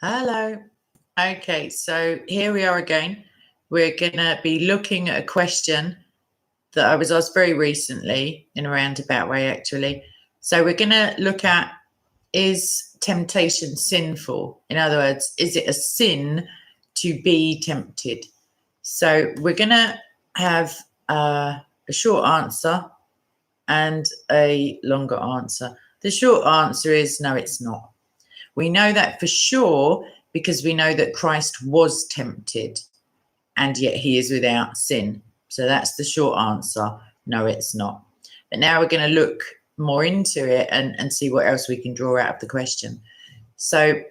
Hello. Okay, so here we are again. We're going to be looking at a question that I was asked very recently in a roundabout way, actually. So we're going to look at, is temptation sinful? In other words, is it a sin to be tempted? So we're going to have a short answer and a longer answer. The short answer is no, it's not. We know that for sure because we know that Christ was tempted and yet he is without sin. So that's the short answer. No, it's not. But now we're going to look more into it and see what else we can draw out of the question. So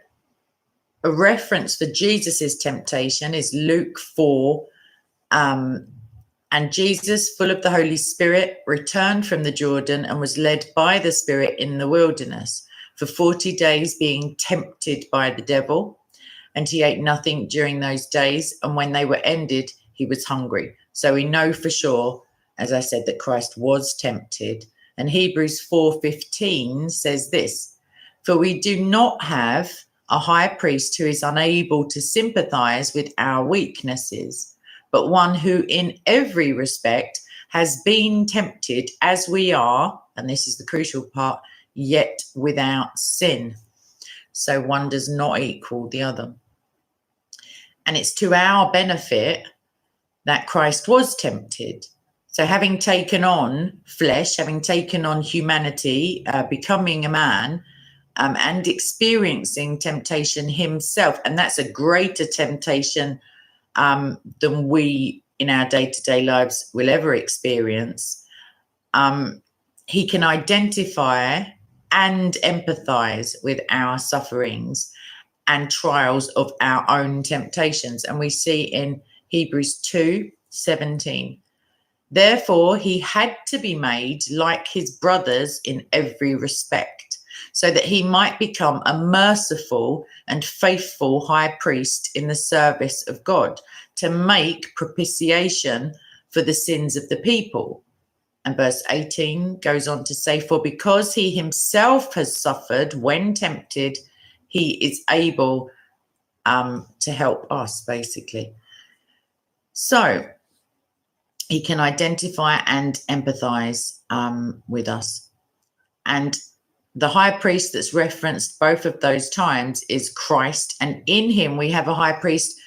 a reference for Jesus's temptation is Luke 4. And Jesus, full of the Holy Spirit, returned from the Jordan and was led by the Spirit in the wilderness for 40 days, being tempted by the devil. And he ate nothing during those days. And when they were ended, he was hungry. So we know for sure, as I said, that Christ was tempted. And Hebrews 4:15 says this: for we do not have a high priest who is unable to sympathize with our weaknesses, but one who in every respect has been tempted as we are, and this is the crucial part, yet without sin. So one does not equal the other. And it's to our benefit that Christ was tempted. So having taken on flesh, having taken on humanity, becoming a man, and experiencing temptation himself, and that's a greater temptation than we in our day-to-day lives will ever experience. He can identify and empathize with our sufferings and trials of our own temptations. And we see in Hebrews 2:17, therefore he had to be made like his brothers in every respect, so that he might become a merciful and faithful high priest in the service of God, to make propitiation for the sins of the people. And verse 18 goes on to say, for because he himself has suffered when tempted, he is able to help us, basically. So he can identify and empathize with us. And the high priest that's referenced both of those times is Christ. And in him we have a high priest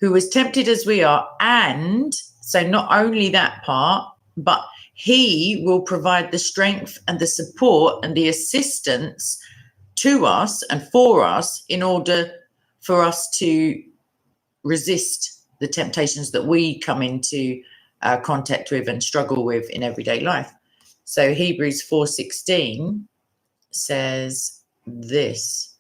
who was tempted as we are. And so not only that part, but he will provide the strength and the support and the assistance to us and for us in order for us to resist the temptations that we come into contact with and struggle with in everyday life. So Hebrews 4:16 says this: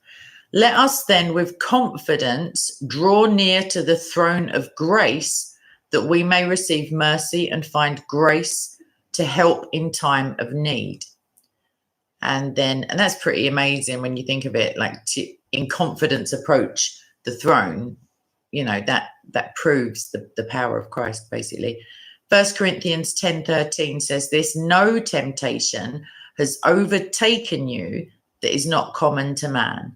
let us then with confidence draw near to the throne of grace, that we may receive mercy and find grace to help in time of need. And that's pretty amazing when you think of it, like to in confidence approach the throne. You know, that proves the power of Christ, basically. 1 Corinthians 10:13 says this: no temptation has overtaken you that is not common to man.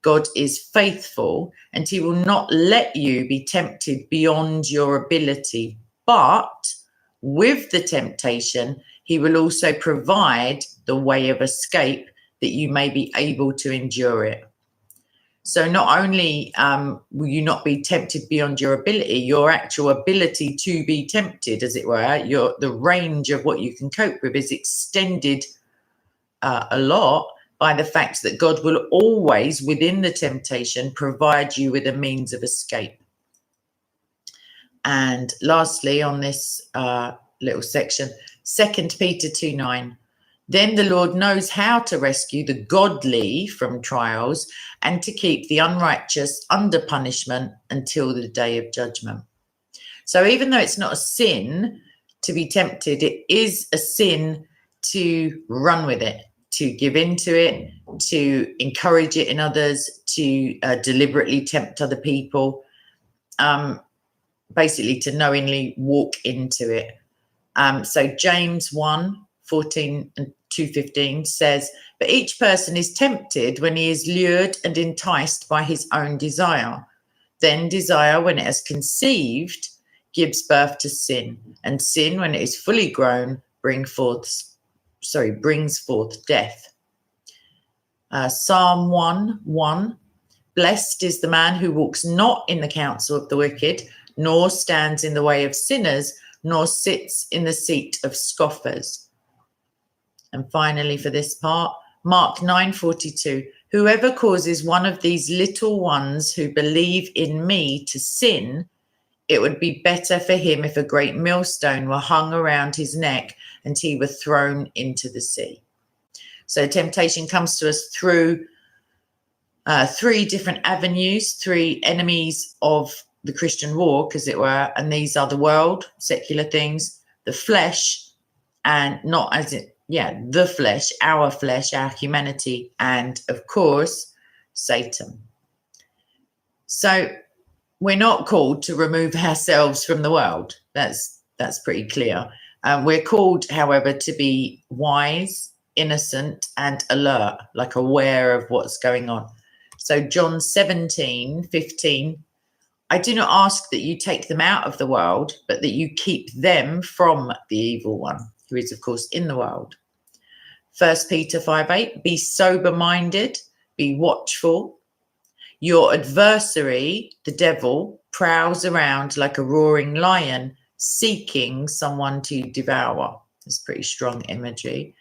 God is faithful, and he will not let you be tempted beyond your ability, but with the temptation, he will also provide the way of escape that you may be able to endure it. So not only will you not be tempted beyond your ability, your actual ability to be tempted, as it were, the range of what you can cope with is extended a lot by the fact that God will always, within the temptation, provide you with a means of escape. And lastly, on this little section, 2 Peter 2:9, then the Lord knows how to rescue the godly from trials and to keep the unrighteous under punishment until the day of judgment. So even though it's not a sin to be tempted, it is a sin to run with it, to give into it, to encourage it in others, to deliberately tempt other people, basically to knowingly walk into it. So James 1:14 and 2:15 says, but each person is tempted when he is lured and enticed by his own desire. Then desire, when it has conceived, gives birth to sin, and sin, when it is fully grown, brings forth death. Psalm 1:1, blessed is the man who walks not in the counsel of the wicked, nor stands in the way of sinners, nor sits in the seat of scoffers. And finally, for this part, Mark 9:42, whoever causes one of these little ones who believe in me to sin, it would be better for him if a great millstone were hung around his neck and he were thrown into the sea. So temptation comes to us through three different avenues, three enemies of the Christian walk, as it were, and these are the world, secular things, the flesh, and not as it, the flesh, our humanity, and of course, Satan. So we're not called to remove ourselves from the world. That's pretty clear. We're called, however, to be wise, innocent, and alert, like aware of what's going on. So John 17:15, I do not ask that you take them out of the world, but that you keep them from the evil one, who is, of course, in the world. 1 Peter 5:8, be sober-minded, be watchful. Your adversary, the devil, prowls around like a roaring lion, seeking someone to devour. It's pretty strong imagery.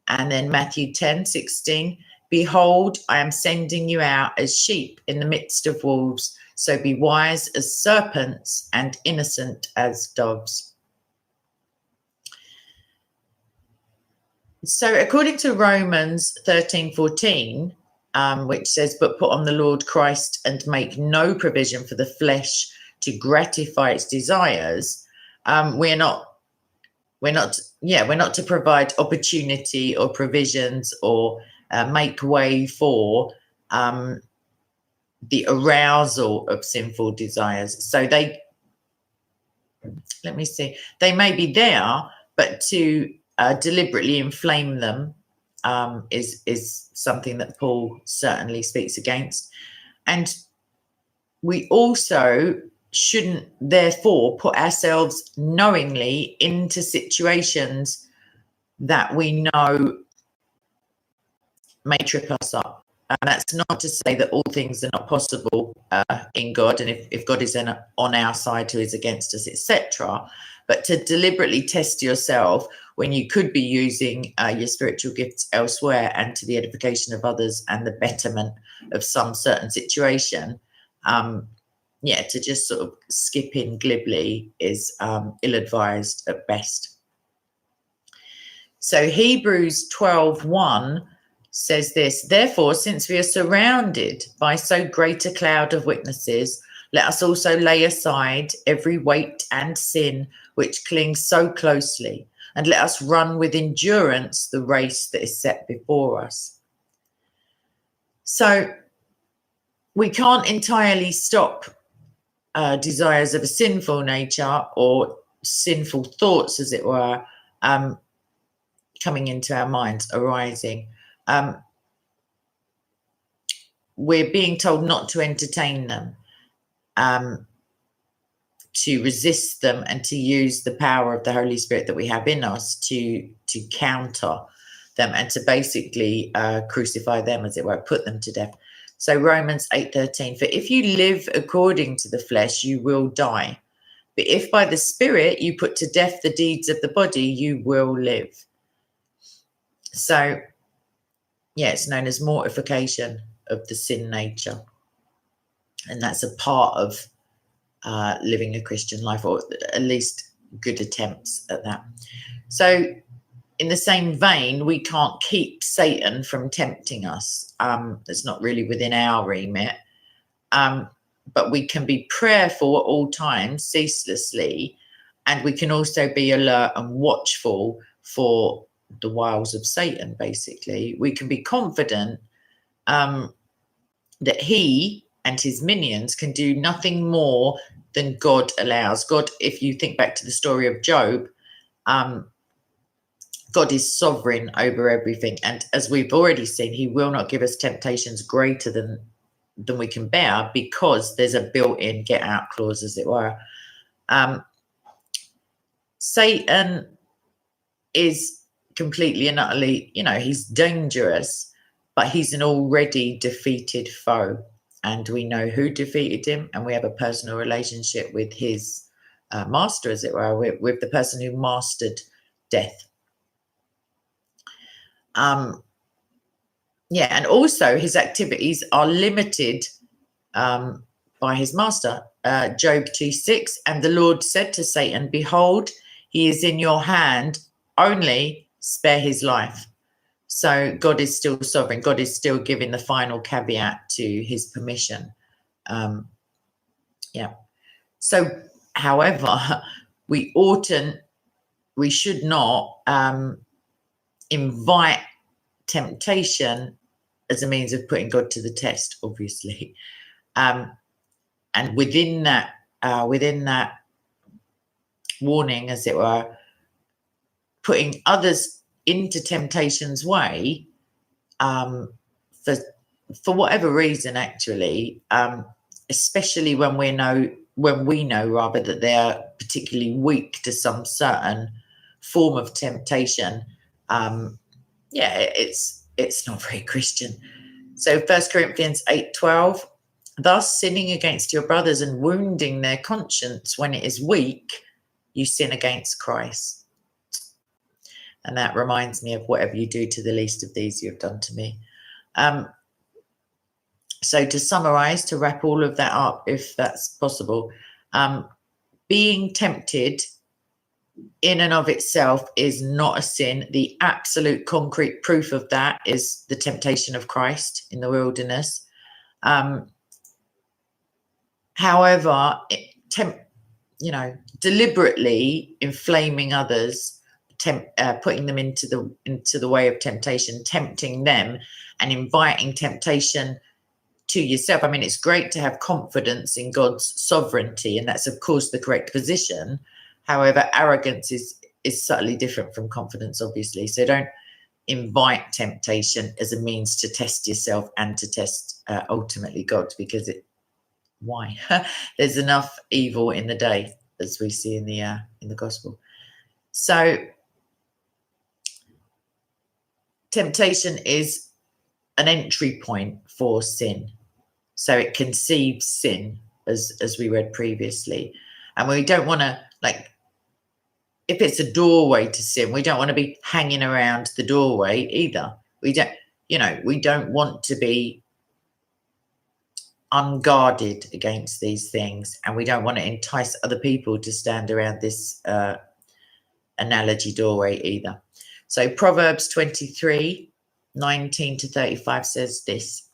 And then Matthew 10:16, behold, I am sending you out as sheep in the midst of wolves, so be wise as serpents and innocent as doves. So according to Romans 13:14, which says, but put on the Lord Christ and make no provision for the flesh to gratify its desires, we're not to provide opportunity or provisions or make way for the arousal of sinful desires. So they may be there, but to deliberately inflame them is something that Paul certainly speaks against. And we also shouldn't therefore put ourselves knowingly into situations that we know may trip us up. And that's not to say that all things are not possible in God, and if God is on our side, who is against us, etc. But to deliberately test yourself when you could be using your spiritual gifts elsewhere and to the edification of others and the betterment of some certain situation, to just sort of skip in glibly is ill-advised at best. So Hebrews 12:1 says this, therefore, since we are surrounded by so great a cloud of witnesses, let us also lay aside every weight and sin which clings so closely, and let us run with endurance the race that is set before us. So we can't entirely stop desires of a sinful nature or sinful thoughts, as it were, coming into our minds, arising. We're being told not to entertain them, to resist them, and to use the power of the Holy Spirit that we have in us to counter them and to basically crucify them, as it were, put them to death. So Romans 8:13, for if you live according to the flesh, you will die. But if by the Spirit you put to death the deeds of the body, you will live. So, it's known as mortification of the sin nature. And that's a part of living a Christian life, or at least good attempts at that. So in the same vein, we can't keep Satan from tempting us. It's not really within our remit. But we can be prayerful at all times, ceaselessly, and we can also be alert and watchful for the wiles of Satan, basically. We can be confident that he and his minions can do nothing more than God allows. God, if you think back to the story of Job, God is sovereign over everything. And as we've already seen, he will not give us temptations greater than we can bear, because there's a built-in get out clause, as it were. Satan is completely and utterly, he's dangerous, but he's an already defeated foe. And we know who defeated him, and we have a personal relationship with his master, as it were, with the person who mastered death. And also his activities are limited by his master. Job 2:6, and the Lord said to Satan, behold, he is in your hand, only spare his life. So God is still sovereign. God is still giving the final caveat to his permission. So, however, we should not invite temptation as a means of putting God to the test, obviously. And within that warning, as it were, putting others into temptation's way, for whatever reason, actually, especially when we know rather that they are particularly weak to some certain form of temptation. It's not very Christian. So 1 Corinthians 8:12, thus sinning against your brothers and wounding their conscience when it is weak, you sin against Christ. And that reminds me of whatever you do to the least of these, you have done to me. So to summarize, to wrap all of that up, if that's possible, being tempted in and of itself is not a sin. The absolute concrete proof of that is the temptation of Christ in the wilderness. However, deliberately inflaming others, putting them into the way of temptation, tempting them, and inviting temptation to yourself. I mean, it's great to have confidence in God's sovereignty, and that's of course the correct position. However, arrogance is subtly different from confidence, obviously. So don't invite temptation as a means to test yourself and to test ultimately God, because why? There's enough evil in the day, as we see in the gospel. So temptation is an entry point for sin. So it conceives sin, as we read previously. And we don't want to, if it's a doorway to sin, we don't want to be hanging around the doorway either. We don't want to be unguarded against these things, and we don't want to entice other people to stand around this analogy doorway either. So Proverbs 23:19-35 says this: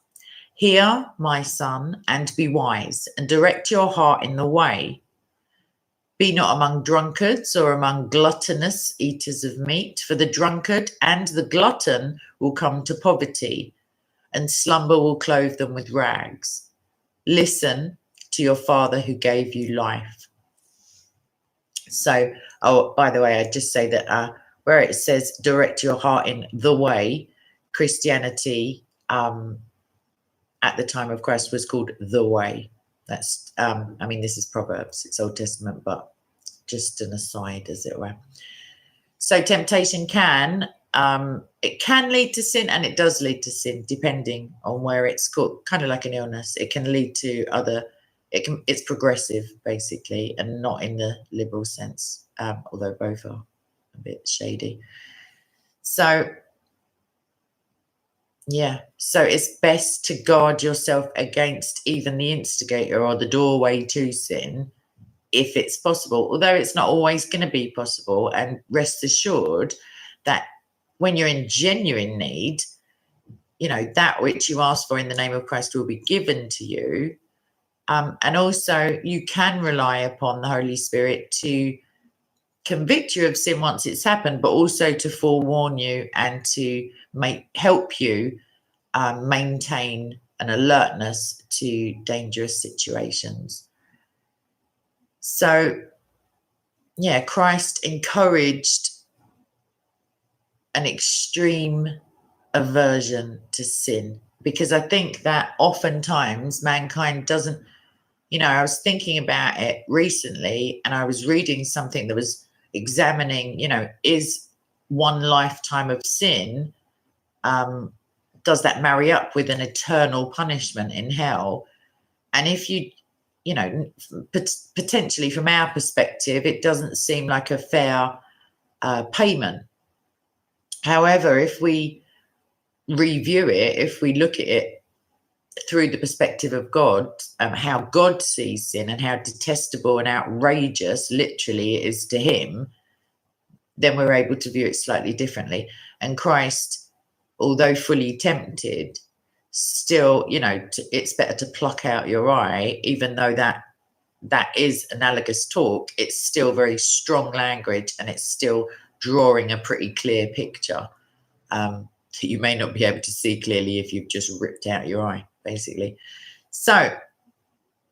hear, my son, and be wise, and direct your heart in the way. Be not among drunkards or among gluttonous eaters of meat, for the drunkard and the glutton will come to poverty, and slumber will clothe them with rags. Listen to your father who gave you life. So, by the way, I just say that where it says direct your heart in the way, Christianity at the time of Christ was called the way. That's, this is Proverbs, it's Old Testament, but just an aside, as it were. So temptation can lead to sin, and it does lead to sin, depending on where it's caught, kind of like an illness. It can lead to it's progressive, basically, and not in the liberal sense, although both are a bit shady. So, so it's best to guard yourself against even the instigator or the doorway to sin, if it's possible, although it's not always going to be possible. And rest assured that when you're in genuine need, that which you ask for in the name of Christ will be given to you. And also you can rely upon the Holy Spirit to convict you of sin once it's happened, but also to forewarn you and to help you maintain an alertness to dangerous situations. So, Christ encouraged an extreme aversion to sin, because I think that oftentimes mankind doesn't, I was thinking about it recently, and I was reading something that was examining, is one lifetime of sin, does that marry up with an eternal punishment in hell? And if potentially from our perspective, it doesn't seem like a fair payment. However, if we review it, if we look at it through the perspective of God, how God sees sin and how detestable and outrageous literally it is to him, then we're able to view it slightly differently. And Christ, although fully tempted, still, it's better to pluck out your eye, even though that is analogous talk. It's still very strong language, and it's still drawing a pretty clear picture that you may not be able to see clearly if you've just ripped out your eye, basically. So,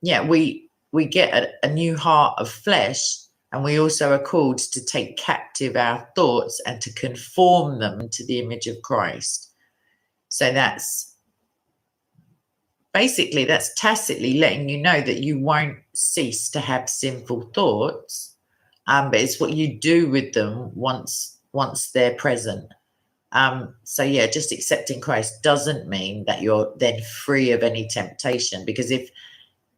yeah, we get a new heart of flesh, and we also are called to take captive our thoughts and to conform them to the image of Christ. So that's tacitly letting you know that you won't cease to have sinful thoughts, but it's what you do with them once they're present. So yeah, just accepting Christ doesn't mean that you're then free of any temptation, because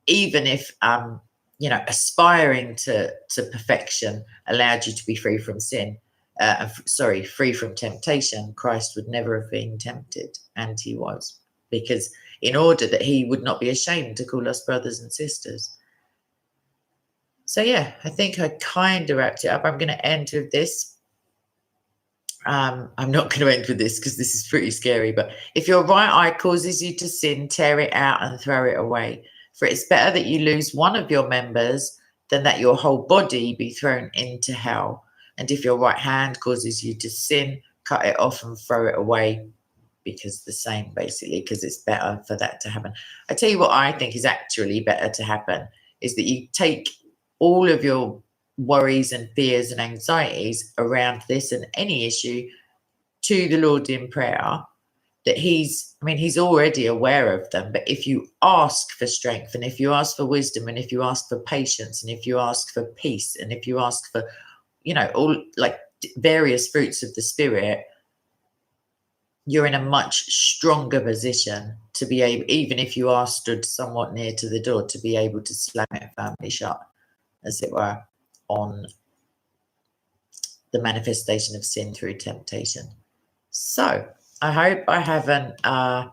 even if aspiring to perfection allowed you to be free from sin, free from temptation, Christ would never have been tempted, and he was, because in order that he would not be ashamed to call us brothers and sisters. So yeah, I think I kind of wrapped it up. I'm going to end with this. I'm not going to end with this because this is pretty scary, but if your right eye causes you to sin, tear it out and throw it away. For it's better that you lose one of your members than that your whole body be thrown into hell. And if your right hand causes you to sin, cut it off and throw it away, because the same, basically, because it's better for that to happen. I tell you what I think is actually better to happen is that you take all of your worries and fears and anxieties around this and any issue to the Lord in prayer, that he's already aware of them. But if you ask for strength, and if you ask for wisdom, and if you ask for patience, and if you ask for peace, and if you ask for, all like various fruits of the Spirit, you're in a much stronger position to be able, even if you are stood somewhat near to the door, to be able to slam it firmly shut, as it were, on the manifestation of sin through temptation. So I hope I haven't, I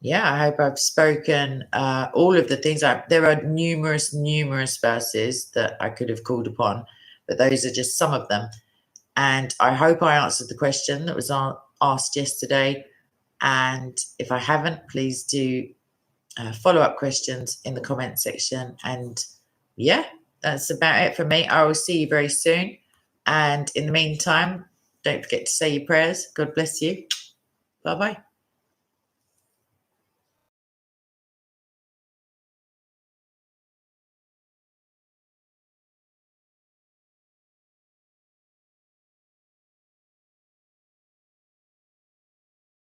hope I've spoken all of the things. There are numerous verses that I could have called upon, but those are just some of them. And I hope I answered the question that was asked yesterday. And if I haven't, please do follow up questions in the comment section. And yeah, that's about it for me. I will see you very soon. And in the meantime, don't forget to say your prayers. God bless you. Bye-bye.